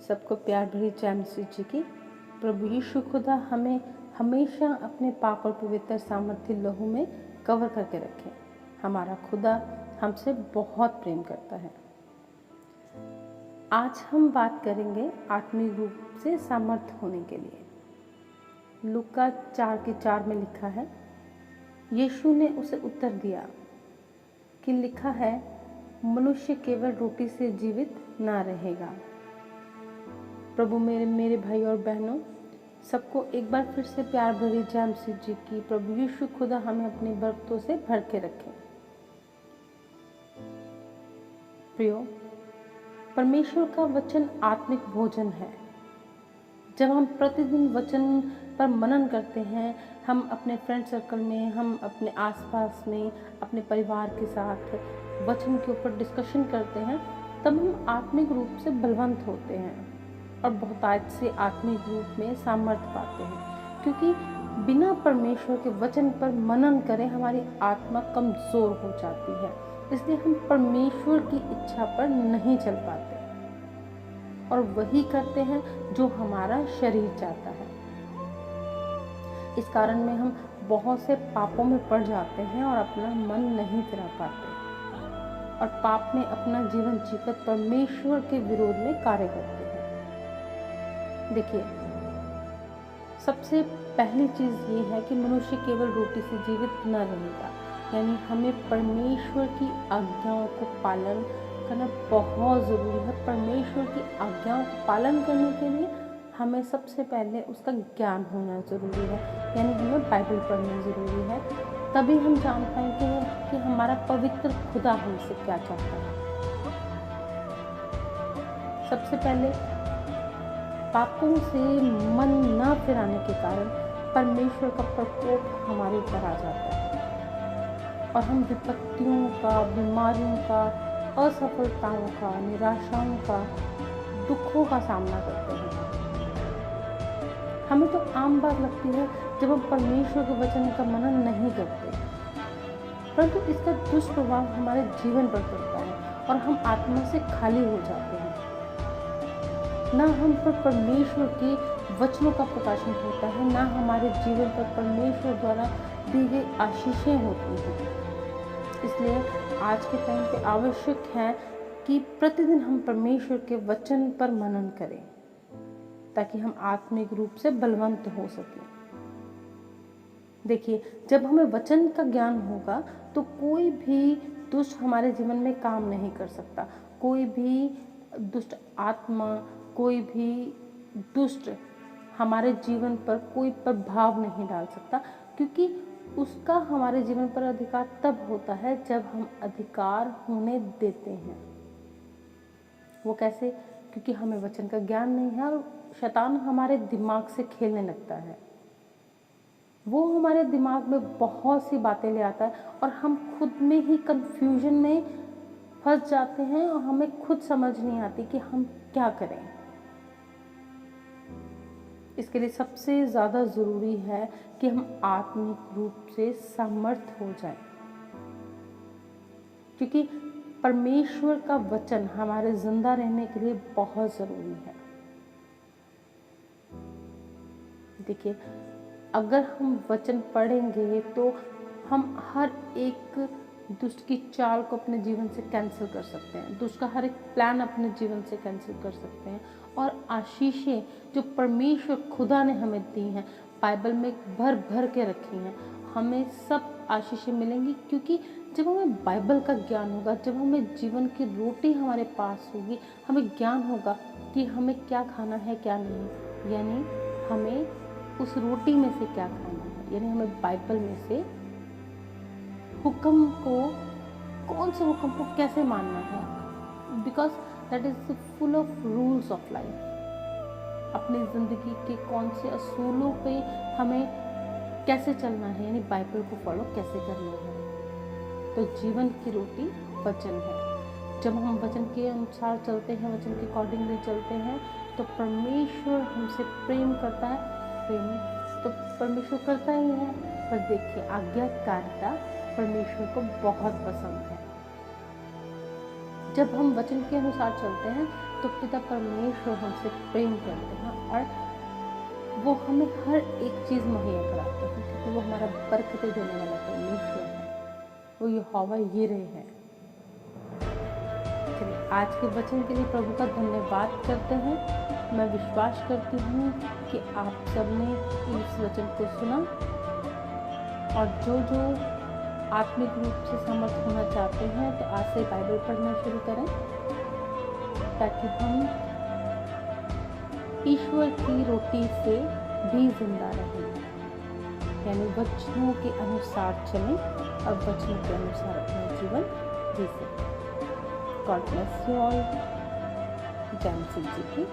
सबको प्यार भरी जय मसीह जी की। प्रभु यीशु खुदा हमें हमेशा अपने पाक और पवित्र सामर्थ्य लहू में कवर करके रखे। हमारा खुदा हमसे बहुत प्रेम करता है। आज हम बात करेंगे आत्मिक रूप से सामर्थ्य होने के लिए। लूका 4:4 में लिखा है, यीशु ने उसे उत्तर दिया कि लिखा है, मनुष्य केवल रोटी से जीवित ना रहेगा। प्रभु मेरे भाई और बहनों, सबको एक बार फिर से प्यार भरी जय मसीह जी की। प्रभु यीशु खुदा हमें अपनी बरकतों से भर के रखे। प्रियो, परमेश्वर का वचन आत्मिक भोजन है। जब हम प्रतिदिन वचन पर मनन करते हैं, हम अपने फ्रेंड सर्कल में, हम अपने आसपास में, अपने परिवार के साथ वचन के ऊपर डिस्कशन करते हैं, तब हम आत्मिक रूप से बलवंत होते हैं और बहुतायत से आत्मिक रूप में सामर्थ्य पाते हैं। क्योंकि बिना परमेश्वर के वचन पर मनन करे हमारी आत्मा कमजोर हो जाती है, इसलिए हम परमेश्वर की इच्छा पर नहीं चल पाते और वही करते हैं जो हमारा शरीर चाहता है। इस कारण में हम बहुत से पापों में पड़ जाते हैं और अपना मन नहीं फिरा पाते और पाप में अपना जीवन जीकर परमेश्वर के विरोध में कार्य करते हैं। देखिए, सबसे पहली चीज़ ये है कि मनुष्य केवल रोटी से जीवित न रहेगा, यानी हमें परमेश्वर की आज्ञाओं को पालन करना बहुत ज़रूरी है। परमेश्वर की आज्ञाओं को पालन करने के लिए हमें सबसे पहले उसका ज्ञान होना ज़रूरी है, यानी हमें बाइबल पढ़ना ज़रूरी है। तभी हम जान पाएंगे कि हमारा पवित्र खुदा हमसे क्या चाहता है। सबसे पहले पापों से मन न फिराने के कारण परमेश्वर का प्रकोप हमारे ऊपर आ जाता है और हम विपत्तियों का, बीमारियों का, असफलताओं का, निराशाओं का, दुखों का सामना करते हैं। हमें तो आम बात लगती है जब हम परमेश्वर के वचन का मनन नहीं करते, परंतु इसका दुष्प्रभाव हमारे जीवन पर पड़ता है और हम आत्मा से खाली हो जाते हैं। ना हम पर परमेश्वर के वचनों का प्रकाशन होता है, ना हमारे जीवन पर परमेश्वर द्वारा दी गई आशीषें होती हैं। इसलिए आज के टाइम पे आवश्यक है कि प्रतिदिन हम परमेश्वर के वचन पर मनन करें ताकि हम आत्मिक रूप से बलवंत हो सकें। देखिए, जब हमें वचन का ज्ञान होगा तो कोई भी दुष्ट हमारे जीवन में काम नहीं कर सकता। कोई भी दुष्ट आत्मा, कोई भी दुष्ट हमारे जीवन पर कोई प्रभाव नहीं डाल सकता, क्योंकि उसका हमारे जीवन पर अधिकार तब होता है जब हम अधिकार होने देते हैं। वो कैसे? क्योंकि हमें वचन का ज्ञान नहीं है और शैतान हमारे दिमाग से खेलने लगता है। वो हमारे दिमाग में बहुत सी बातें ले आता है और हम खुद में ही कंफ्यूजन में फंस जाते हैं और हमें खुद समझ नहीं आती कि हम क्या करें। इसके लिए सबसे ज़्यादा ज़रूरी है कि हम आत्मिक रूप से समर्थ हो जाएं, क्योंकि परमेश्वर का वचन हमारे जिंदा रहने के लिए बहुत ज़रूरी है। देखिए, अगर हम वचन पढ़ेंगे तो हम हर एक दुष्ट की चाल को अपने जीवन से कैंसिल कर सकते हैं, दुष्ट का हर एक प्लान अपने जीवन से कैंसिल कर सकते हैं और आशीषें जो परमेश्वर खुदा ने हमें दी हैं, बाइबल में भर भर के रखी हैं, हमें सब आशीषें मिलेंगी। क्योंकि जब हमें बाइबल का ज्ञान होगा, जब हमें जीवन की रोटी हमारे पास होगी, हमें ज्ञान होगा कि हमें क्या खाना है क्या नहीं, यानी हमें उस रोटी में से क्या खाना है, यानी हमें बाइबल में से हुक्म को, कौन से हुक्म को कैसे मानना है, because that is full of rules of life. अपनी ज़िंदगी के कौन से असूलों पे हमें कैसे चलना है, यानी बाइबल को फॉलो कैसे करना है। तो जीवन की रोटी वचन है। जब हम वचन के अनुसार चलते हैं, वचन के अकॉर्डिंगली चलते हैं, तो परमेश्वर हमसे प्रेम करता है। प्रेम तो परमेश्वर करता ही है, पर देखिए, आज्ञाकारिता परमेश्वर को बहुत पसंद है। जब हम वचन के अनुसार चलते हैं तो पिता परमेश्वर हमसे प्रेम करते हैं और वो हमें हर एक चीज़ मुहैया कराते हैं, क्योंकि वो हमारा बरकतें देने वाला परमेश्वर है, वो यहोवा यिरे है। चलिए आज के वचन के लिए प्रभु का धन्यवाद करते हैं। मैं विश्वास करती हूँ कि आप सबने इस वचन को सुना और जो आत्मिक रूप से समर्थ होना चाहते हैं तो आज से बाइबल पढ़ना शुरू करें, ताकि हम ईश्वर की रोटी से भी जिंदा रहें, यानी वचनों के अनुसार चलें और वचनों के अनुसार अपना जीवन जी सकें। God bless you all. जय मसीह जी की।